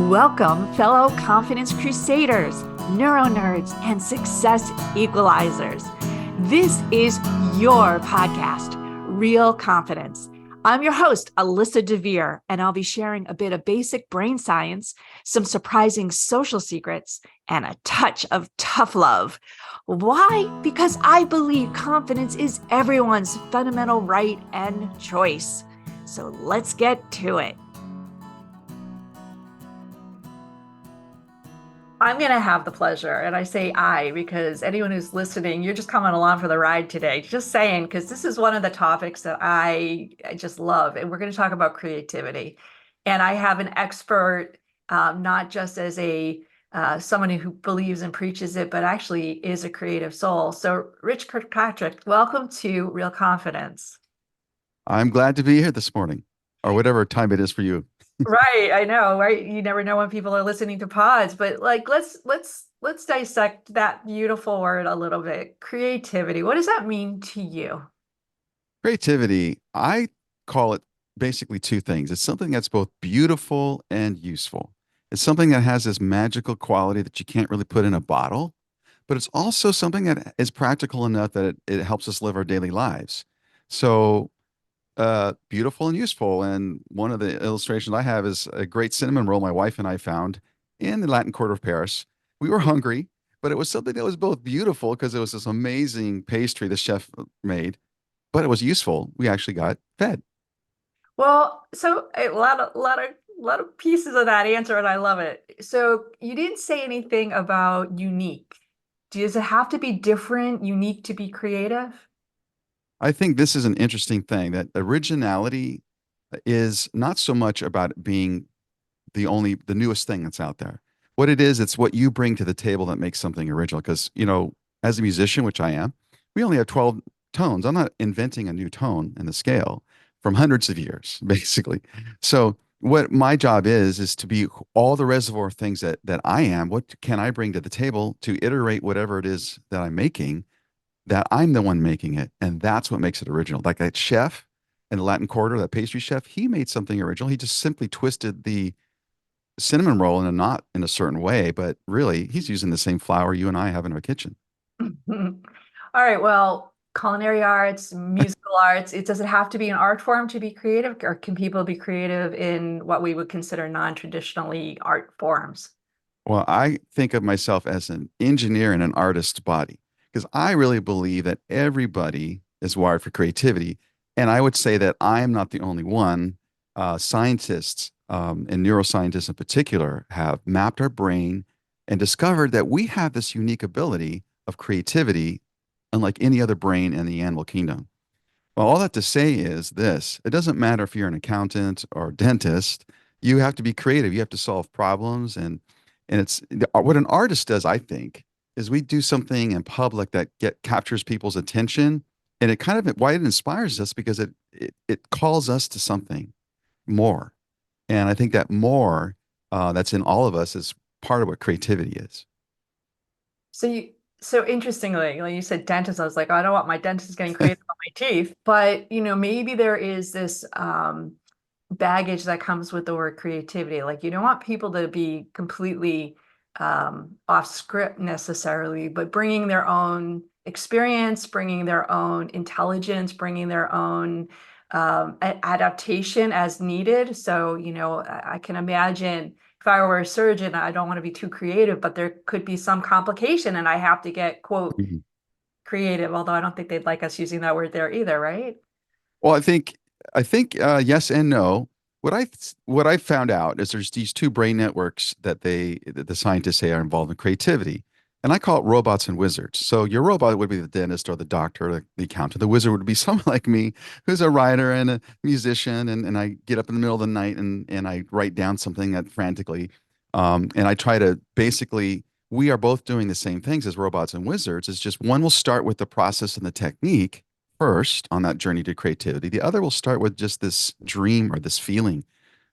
Welcome, fellow confidence crusaders, neuro nerds, and success equalizers. This is your podcast, Real Confidence. I'm your host, Alyssa DeVere, and I'll be sharing a bit of basic brain science, some surprising social secrets, and a touch of tough love. Why? Because I believe confidence is everyone's fundamental right and choice. So let's get to it. I'm going to have the pleasure, and I say I because anyone who's listening, you're just coming along for the ride today. Just saying, because this is one of the topics that I just love, and we're going to talk about creativity. And I have an expert, not just as a someone who believes and preaches it, but actually is a creative soul. So, Rich Kirkpatrick, welcome to Real Confidence. I'm glad to be here this morning, or whatever time it is for you. Right, I know, right? You never know when people are listening to pods, but like let's dissect that beautiful word a little bit. Creativity. What does that mean to you? Creativity, I call it basically two things. It's something that's both beautiful and useful. It's something that has this magical quality that you can't really put in a bottle, but it's also something that is practical enough that it helps us live our daily lives. So, beautiful and useful. And one of the illustrations I have is a great cinnamon roll my wife and I found in the Latin Quarter of Paris. We were hungry, but it was something that was both beautiful because it was this amazing pastry the chef made, but it was useful. We actually got fed. Well, so a lot of pieces of that answer, and I love it. So you didn't say anything about unique. Does it have to be different, unique to be creative? I think this is an interesting thing that originality is not so much about being the newest thing that's out there. What it is, it's what you bring to the table that makes something original. Because, as a musician, which I am, we only have 12 tones. I'm not inventing a new tone in the scale from hundreds of years, basically. So what my job is to be all the reservoir of things that I am. What can I bring to the table to iterate whatever it is that I'm making, that I'm the one making it. And that's what makes it original. Like that chef in the Latin Quarter, that pastry chef, he made something original. He just simply twisted the cinnamon roll in a not in a certain way, but really he's using the same flour you and I have in our kitchen. All right, well, culinary arts, musical arts, it does it have to be an art form to be creative, or can people be creative in what we would consider non-traditionally art forms? Well, I think of myself as an engineer and an artist body because I really believe that everybody is wired for creativity. And I would say that I am not the only one. Scientists and neuroscientists in particular have mapped our brain and discovered that we have this unique ability of creativity, unlike any other brain in the animal kingdom. Well, all that to say is this: it doesn't matter if you're an accountant or a dentist, you have to be creative. You have to solve problems. And it's what an artist does, I think, is we do something in public that captures people's attention. And it kind of why it inspires us because it calls us to something more. And I think that more that's in all of us is part of what creativity is. So so interestingly, like you said, dentist, I was like, oh, I don't want my dentist getting creative on my teeth, but maybe there is this baggage that comes with the word creativity. Like you don't want people to be completely off script necessarily, but bringing their own experience, bringing their own intelligence, bringing their own adaptation as needed. So, I can imagine if I were a surgeon, I don't want to be too creative, but there could be some complication and I have to get, quote, Mhm. creative, although I don't think they'd like us using that word there either, right? Well, I think yes and no. What I found out is there's these two brain networks that the scientists say are involved in creativity, and I call it robots and wizards. So your robot would be the dentist or the doctor, or the accountant. The wizard would be someone like me, who's a writer and a musician, and I get up in the middle of the night and I write down something that frantically, and I try to basically. We are both doing the same things as robots and wizards. It's just one will start with the process and the technique first on that journey to creativity. The other will start with just this dream or this feeling,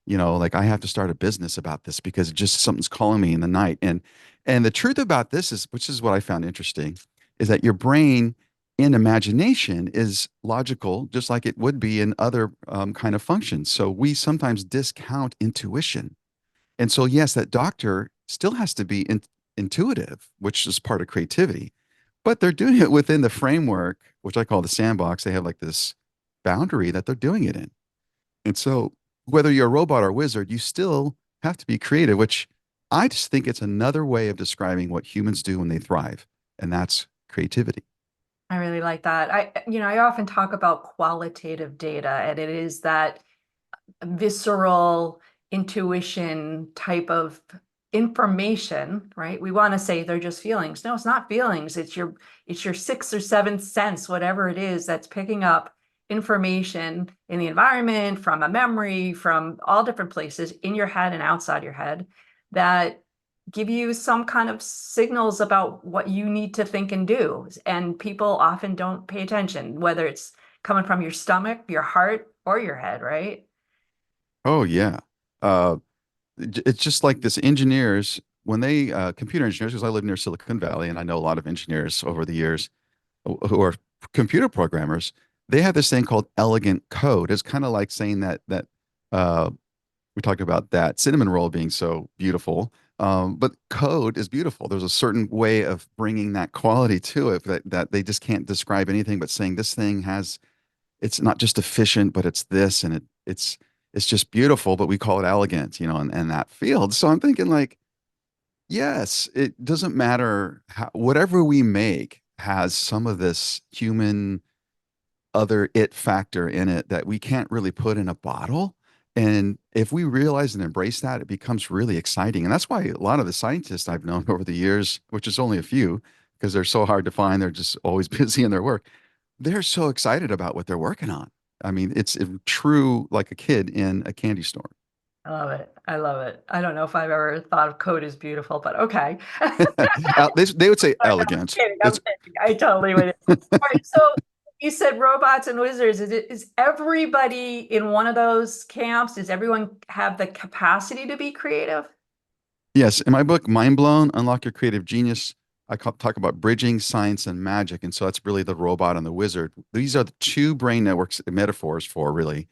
like I have to start a business about this because just something's calling me in the night. And the truth about this is, which is what I found interesting, is that your brain in imagination is logical, just like it would be in other kind of functions. So we sometimes discount intuition. And so, yes, that doctor still has to be intuitive, which is part of creativity, but they're doing it within the framework, which I call the sandbox. They have like this boundary that they're doing it in. And so, whether you're a robot or a wizard, you still have to be creative, which I just think it's another way of describing what humans do when they thrive, and that's creativity. I really like that. I often talk about qualitative data, and it is that visceral intuition type of information, right? We want to say they're just feelings. No, it's not feelings. It's your sixth or seventh sense, whatever it is, that's picking up information in the environment, from a memory, from all different places in your head and outside your head, that give you some kind of signals about what you need to think and do. And people often don't pay attention, whether it's coming from your stomach, your heart, or your head, right? Oh, yeah. Uh, it's just like this engineers, when they, computer engineers, because I live near Silicon Valley and I know a lot of engineers over the years who are computer programmers, they have this thing called elegant code. It's kind of like saying uh, we talked about that cinnamon roll being so beautiful. But code is beautiful. There's a certain way of bringing that quality to it that they just can't describe anything but saying this thing has, it's not just efficient, but it's this and it's just beautiful, but we call it elegant, in that field. So I'm thinking like, yes, it doesn't matter whatever we make has some of this human other it factor in it that we can't really put in a bottle. And if we realize and embrace that, it becomes really exciting. And that's why a lot of the scientists I've known over the years, which is only a few, because they're so hard to find, they're just always busy in their work. They're so excited about what they're working on. I mean, it's true like a kid in a candy store. I love it. I love it. I don't know if I've ever thought of code as beautiful, but okay. They would say I'm elegant. kidding. I'm It's kidding. I totally would. All right. So you said robots and wizards. Is everybody in one of those camps? Does everyone have the capacity to be creative? Yes, in my book, Mind Blown, Unlock Your Creative Genius, talk about bridging science and magic. And so that's really the robot and the wizard. These are the two brain networks, metaphors for really,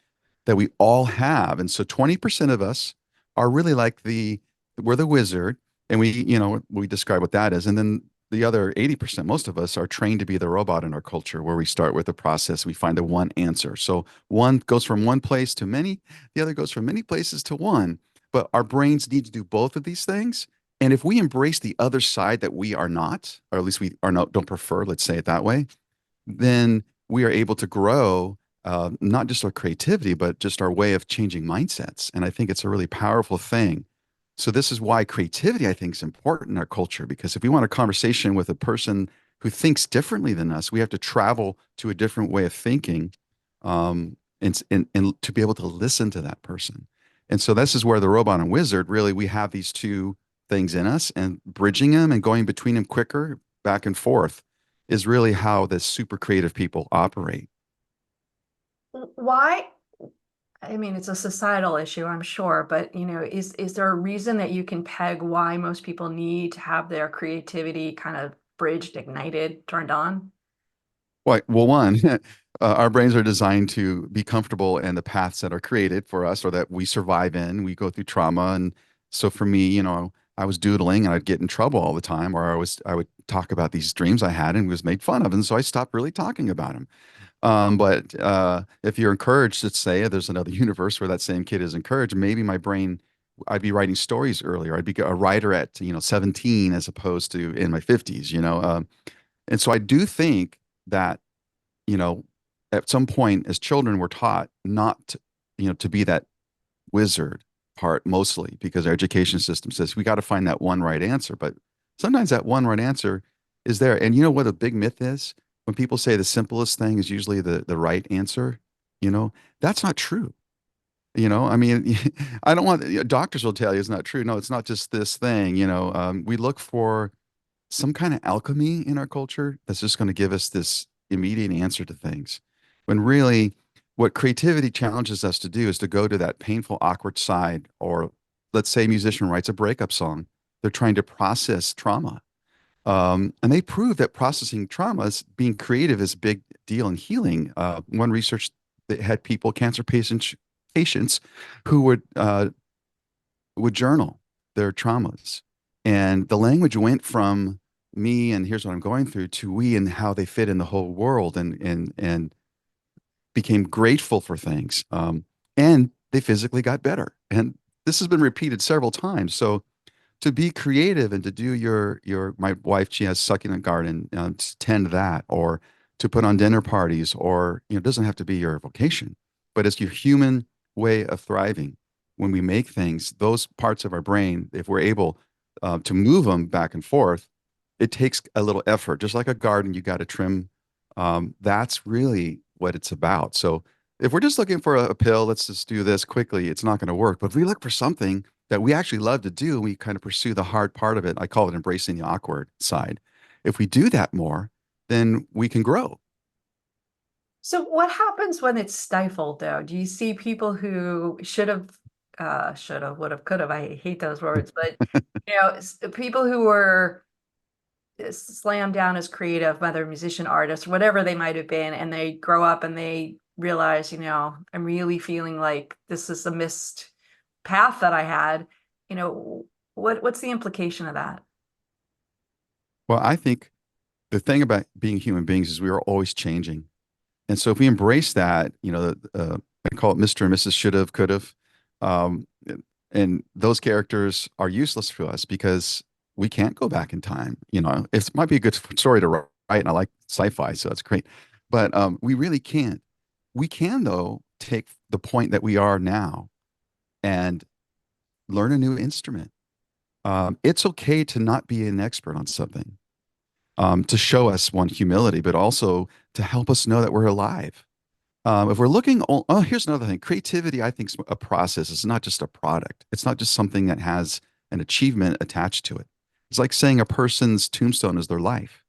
that we all have. And so 20% of us are really like we're the wizard, and we describe what that is. And then the other 80%, most of us are trained to be the robot in our culture, where we start with a process, we find the one answer. So one goes from one place to many, the other goes from many places to one, but our brains need to do both of these things. And if we embrace the other side that we are not, or at least we are not, don't prefer, let's say it that way, then we are able to grow not just our creativity, but just our way of changing mindsets. And I think it's a really powerful thing. So this is why creativity, I think, is important in our culture, because if we want a conversation with a person who thinks differently than us, we have to travel to a different way of thinking, and to be able to listen to that person. And so this is where the robot and wizard, really, we have these two things in us, and bridging them and going between them quicker, back and forth, is really how the super creative people operate. Why? I mean, it's a societal issue, I'm sure, but is there a reason that you can peg why most people need to have their creativity kind of bridged, ignited, turned on? Well, one, our brains are designed to be comfortable in the paths that are created for us or that we survive in. We go through trauma. And so for me, I was doodling and I'd get in trouble all the time, or I would talk about these dreams I had and was made fun of. And so I stopped really talking about them. But if you're encouraged, let's say there's another universe where that same kid is encouraged, maybe my brain, I'd be writing stories earlier. I'd be a writer at, 17 as opposed to in my 50s. And so I do think that, you know, at some point as children, we're taught not to, to be that wizard part mostly because our education system says we got to find that one right answer. But sometimes that one right answer is there. And you know what a big myth is? When people say the simplest thing is usually the right answer, that's not true. I mean, I don't want, doctors will tell you it's not true. No, it's not just this thing. We look for some kind of alchemy in our culture that's just going to give us this immediate answer to things. When really, what creativity challenges us to do is to go to that painful, awkward side. Or let's say a musician writes a breakup song, they're trying to process trauma. And they prove that processing traumas, being creative is a big deal in healing. One research that had people, cancer patients who would would journal their traumas. And the language went from me and here's what I'm going through to we and how they fit in the whole world and became grateful for things. And they physically got better. And this has been repeated several times. So to be creative and to do my wife, she has succulent garden, to tend that, or to put on dinner parties, or, it doesn't have to be your vocation, but it's your human way of thriving. When we make things, those parts of our brain, if we're able to move them back and forth, it takes a little effort. Just like a garden, you got to trim. That's really what it's about. So if we're just looking for a pill, let's just do this quickly, it's not going to work. But if we look for something that we actually love to do, and we kind of pursue the hard part of it, I call it embracing the awkward side. If we do that more, then we can grow. So what happens when it's stifled though? Do you see people who should have, would have, could have, I hate those words, but people who were slammed down as creative, whether musician, artist, whatever they might have been, and they grow up and they realize, I'm really feeling like this is a missed path that I had. What's the implication of that? Well, I think the thing about being human beings is we are always changing. And so if we embrace that, I call it Mr. and Mrs. Should have, could have. Um, and those characters are useless for us because we can't go back in time. It might be a good story to write, and I like sci-fi, so that's great. But we really can't. We can, though, take the point that we are now and learn a new instrument. It's okay to not be an expert on something, to show us one humility, but also to help us know that we're alive. If we're looking, here's another thing. Creativity, I think, is a process. It's not just a product. It's not just something that has an achievement attached to it. It's like saying a person's tombstone is their life.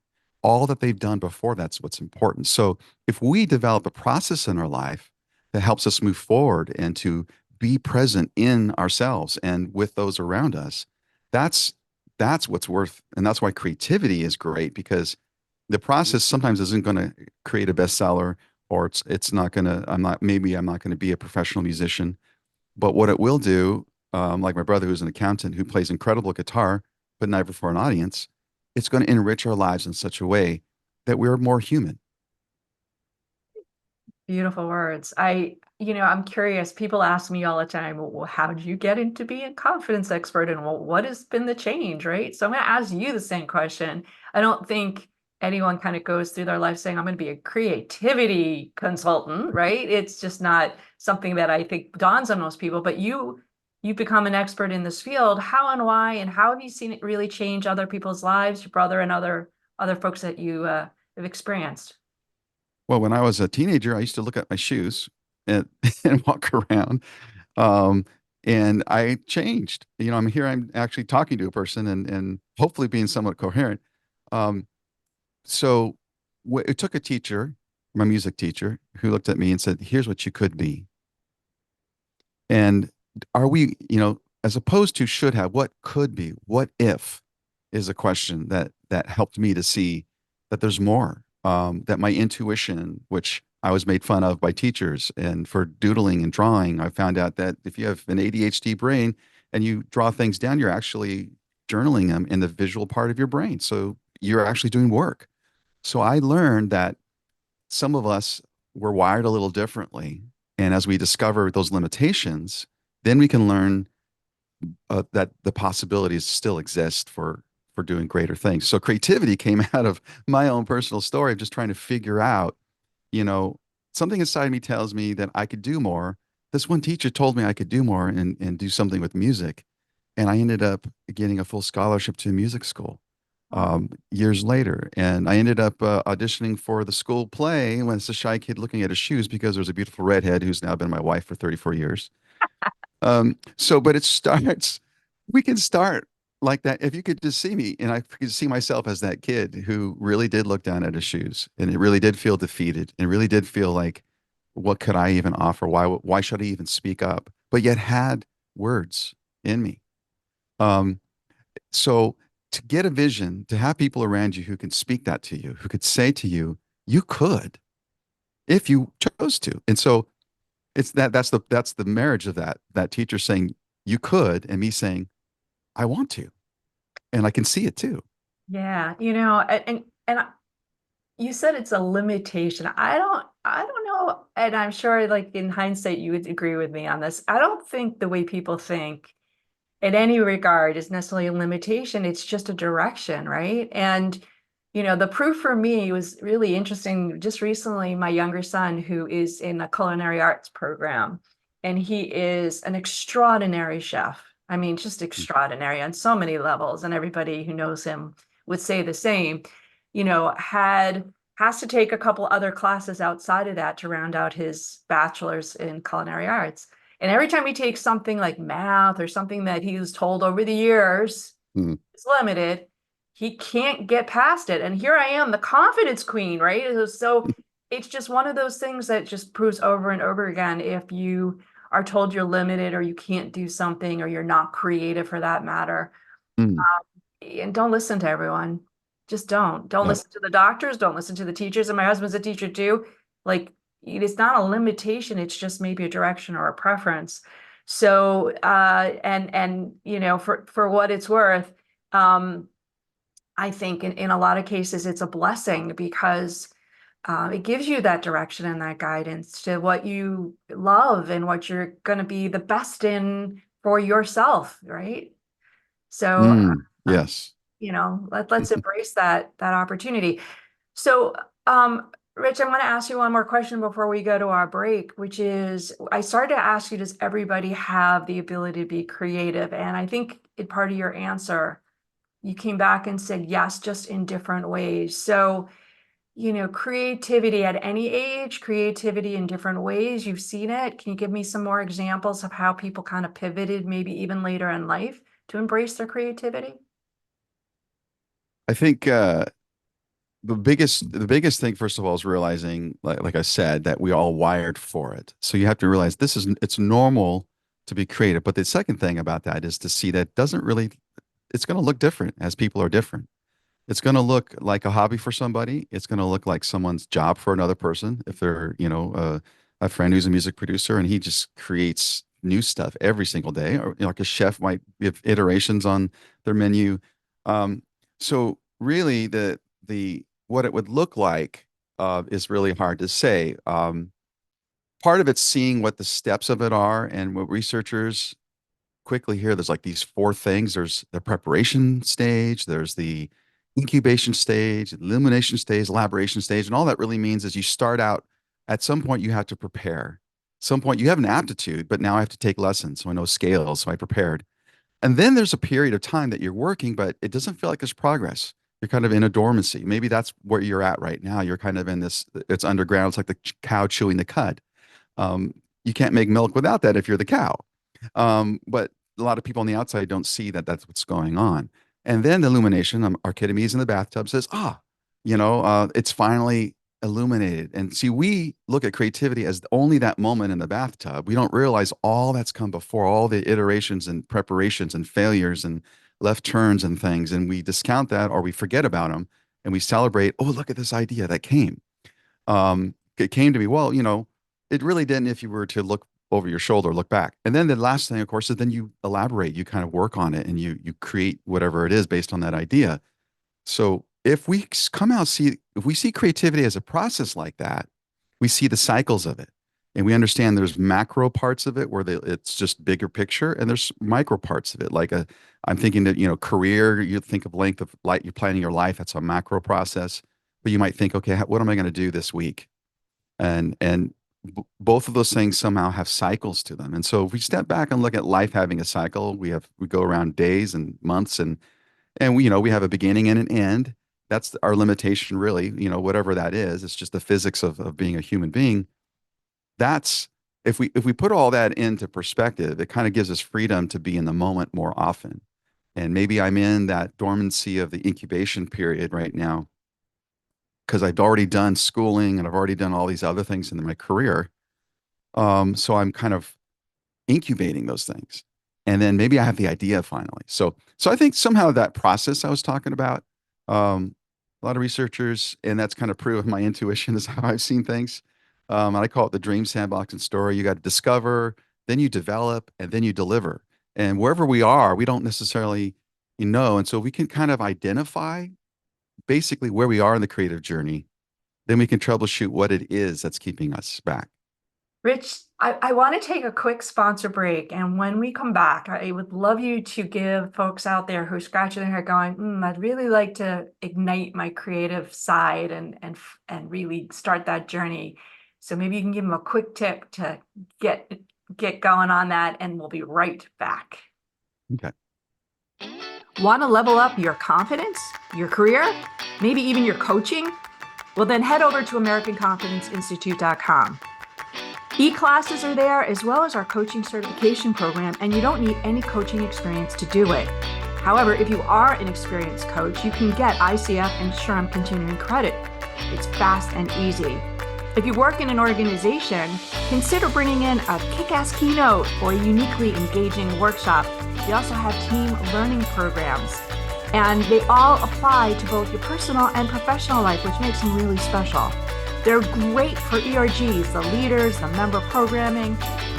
All that they've done before, that's what's important. So if we develop a process in our life that helps us move forward and to be present in ourselves and with those around us, that's that's what's worth, and that's why creativity is great, because the process sometimes isn't going to create a bestseller, or it's not going to, I'm not going to be a professional musician, but what it will do, like my brother who's an accountant who plays incredible guitar but never for an audience, it's going to enrich our lives in such a way that we're more human. Beautiful words. I'm curious. People ask me all the time, well, how did you get into being a confidence expert? And well, what has been the change, right? So I'm going to ask you the same question. I don't think anyone kind of goes through their life saying, I'm going to be a creativity consultant, right? It's just not something that I think dawns on most people, but you've become an expert in this field. How and why, and how have you seen it really change other people's lives, your brother and other folks that you have experienced? Well, when I was a teenager, I used to look at my shoes and, and walk around. Um, and I changed. I'm actually talking to a person and hopefully being somewhat coherent. Um, so it took a teacher, my music teacher, who looked at me and said, "Here's what you could be." And are we, as opposed to should have, what could be, what if is a question that helped me to see that there's more. That my intuition, which I was made fun of by teachers and for doodling and drawing, I found out that if you have an ADHD brain and you draw things down, you're actually journaling them in the visual part of your brain. So you're actually doing work. So I learned that some of us were wired a little differently. And as we discover those limitations, then we can learn that the possibilities still exist for doing greater things. So creativity came out of my own personal story of just trying to figure out, you know, something inside me tells me that I could do more. This one teacher told me I could do more and do something with music. And I ended up getting a full scholarship to music school years later. And I ended up auditioning for the school play when it's a shy kid looking at his shoes because there's a beautiful redhead who's now been my wife for 34 years. But it starts, we can start like that. If you could just see me and I could see myself as that kid who really did look down at his shoes and it really did feel defeated and really did feel like, what could I even offer? Why should I even speak up? But yet had words in me. Um, so to get a vision, to have people around you who can speak that to you, who could say to you, you could, if you chose to. And so that's the marriage of that teacher saying, you could, and me saying, I want to, and I can see it too. Yeah, and you said it's a limitation. I don't know, and I'm sure like in hindsight you would agree with me on this. I don't think the way people think in any regard is necessarily a limitation. It's just a direction, right? And the proof for me was really interesting. Just recently, my younger son, who is in a culinary arts program, and he is an extraordinary chef. I mean, just extraordinary on so many levels, and everybody who knows him would say the same. Had has to take a couple other classes outside of that to round out his bachelor's in culinary arts. And every time he takes something like math or something that he was told over the years Mm, is limited, he can't get past it. And here I am, the confidence queen, right? So it's just one of those things that just proves over and over again if you are told you're limited or you can't do something or you're not creative for that matter. mm, And don't listen to everyone. Just don't. Don't yep. listen to the doctors. Don't listen to the teachers. And my husband's a teacher too. Like it's not a limitation. It's just maybe a direction or a preference. So, and for what it's worth, um, I think in a lot of cases it's a blessing because it gives you that direction and that guidance to what you love and what you're going to be the best in for yourself, right? So Yes. let's embrace that opportunity. So, Rich, I'm going to ask you one more question before we go to our break, which is I started to ask you, does everybody have the ability to be creative? And I think in part of your answer, you came back and said yes, just in different ways. So, creativity at any age, creativity in different ways, you've seen it. Can you give me some more examples of how people kind of pivoted, maybe even later in life, to embrace their creativity? I think the biggest thing, first of all, is realizing, like I said, that we all wired for it. So you have to realize it's normal to be creative. But the second thing about that is to see that doesn't really, it's going to look different as people are different. It's going to look like a hobby for somebody. It's going to look like someone's job for another person. If they're, a friend who's a music producer and he just creates new stuff every single day, or like a chef might give iterations on their menu. Um, so really, the what it would look like is really hard to say. Part of it's seeing what the steps of it are, and what researchers quickly here, there's like these four things. There's the preparation stage, there's the incubation stage, illumination stage, elaboration stage. And all that really means is you start out at some point you have to prepare. Some point you have an aptitude, but now I have to take lessons. So I know scales, so I prepared. And then there's a period of time that you're working, but it doesn't feel like there's progress. You're kind of in a dormancy. Maybe that's where you're at right now. You're kind of in this, it's underground. It's like the cow chewing the cud. You can't make milk without that if you're the cow. But a lot of people on the outside don't see that that's what's going on. And then the illumination, Archimedes in the bathtub says, it's finally illuminated. And see, we look at creativity as only that moment in the bathtub. We don't realize all that's come before, all the iterations and preparations and failures and left turns and things. And we discount that or we forget about them and we celebrate, oh, look at this idea that came. It came to me, well, it really didn't if you were to look over your shoulder, look back. And then the last thing, of course, is then you elaborate, you kind of work on it and you create whatever it is based on that idea. So if we come out, if we see creativity as a process like that, we see the cycles of it. And we understand there's macro parts of it where it's just bigger picture, and there's micro parts of it. I'm thinking that, career, you think of length of life, you're planning your life, that's a macro process. But you might think, okay, what am I going to do this week? And both of those things somehow have cycles to them. And so if we step back and look at life having a cycle, we go around days and months, and we have a beginning and an end. That's our limitation, really. Whatever that is, it's just the physics of being a human being. That's if we put all that into perspective, it kind of gives us freedom to be in the moment more often. And maybe I'm in that dormancy of the incubation period right now because I've already done schooling and I've already done all these other things in my career. So I'm kind of incubating those things. And then maybe I have the idea finally. So I think somehow that process I was talking about, a lot of researchers, and that's kind of proven my intuition is how I've seen things. And I call it the dream sandbox and story. You got to discover, then you develop, and then you deliver. And wherever we are, we don't necessarily know. And so we can kind of identify basically where we are in the creative journey. Then we can troubleshoot what it is that's keeping us back. Rich, I want to take a quick sponsor break. And when we come back, I would love you to give folks out there who are scratching their head going, I'd really like to ignite my creative side and really start that journey. So maybe you can give them a quick tip to get going on that, and we'll be right back. Okay. Want to level up your confidence, your career, maybe even your coaching? Well, then head over to AmericanConfidenceInstitute.com. E-classes are there, as well as our coaching certification program, and you don't need any coaching experience to do it. However, if you are an experienced coach, you can get ICF and SHRM continuing credit. It's fast and easy. If you work in an organization, consider bringing in a kick-ass keynote or a uniquely engaging workshop. We also have team learning programs, and they all apply to both your personal and professional life, which makes them really special. They're great for ERGs, the leaders, the member programming,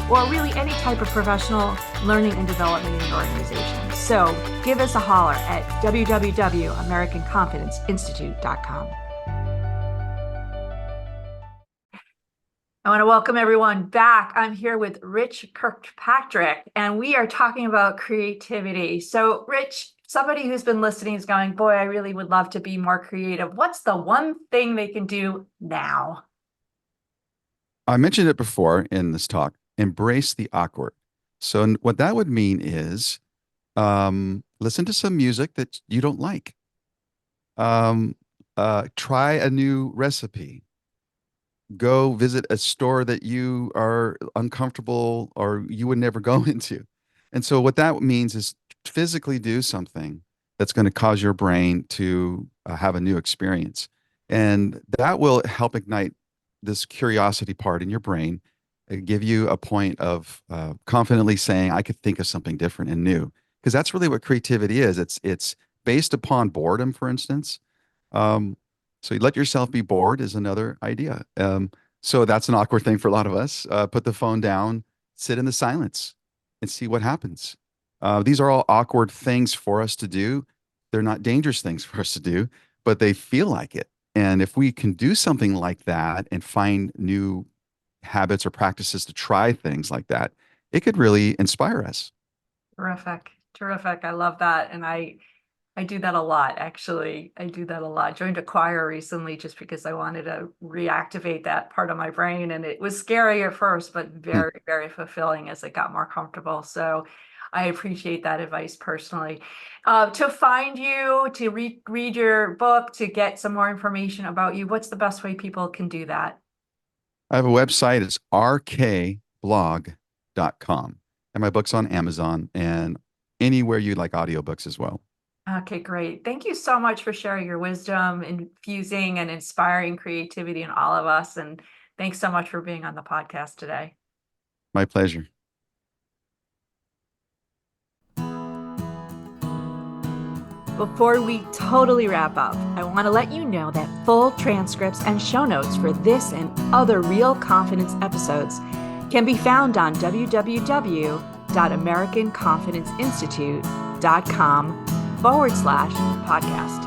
or really any type of professional learning and development in your organization. So give us a holler at www.AmericanConfidenceInstitute.com. I want to welcome everyone back. I'm here with Rich Kirkpatrick, and we are talking about creativity. So, Rich, somebody who's been listening is going, boy, I really would love to be more creative. What's the one thing they can do now? I mentioned it before in this talk, embrace the awkward. So what that would mean is listen to some music that you don't like. Try a new recipe. Go visit a store that you are uncomfortable or you would never go into. And so what that means is physically do something that's going to cause your brain to have a new experience. And that will help ignite this curiosity part in your brain, give you a point of confidently saying, I could think of something different and new. Because that's really what creativity is. It's based upon boredom, for instance. So you let yourself be bored is another idea. So that's an awkward thing for a lot of us. Put the phone down, sit in the silence, and see what happens. These are all awkward things for us to do. They're not dangerous things for us to do, but they feel like it. And if we can do something like that and find new habits or practices to try things like that, it could really inspire us. Terrific. Terrific. I love that. And I do that a lot, actually. I do that a lot. Joined a choir recently just because I wanted to reactivate that part of my brain. And it was scary at first, but very, very fulfilling as it got more comfortable. So I appreciate that advice personally. To find you, to read your book, to get some more information about you, what's the best way people can do that? I have a website. It's rkblog.com. And my book's on Amazon and anywhere you like audiobooks as well. Okay, great. Thank you so much for sharing your wisdom, infusing and inspiring creativity in all of us. And thanks so much for being on the podcast today. My pleasure. Before we totally wrap up, I want to let you know that full transcripts and show notes for this and other Real Confidence episodes can be found on www.AmericanConfidenceInstitute.com/podcast.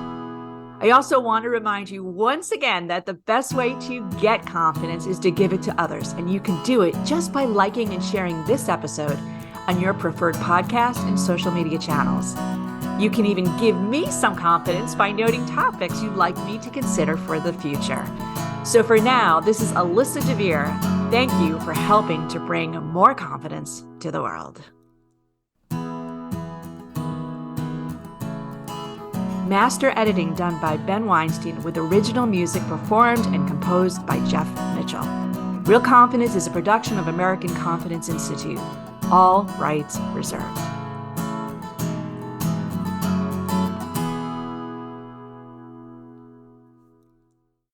I also want to remind you once again that the best way to get confidence is to give it to others. And you can do it just by liking and sharing this episode on your preferred podcast and social media channels. You can even give me some confidence by noting topics you'd like me to consider for the future. So for now, this is Alyssa DeVere. Thank you for helping to bring more confidence to the world. Master editing done by Ben Weinstein with original music performed and composed by Jeff Mitchell. Real Confidence is a production of American Confidence Institute. All rights reserved.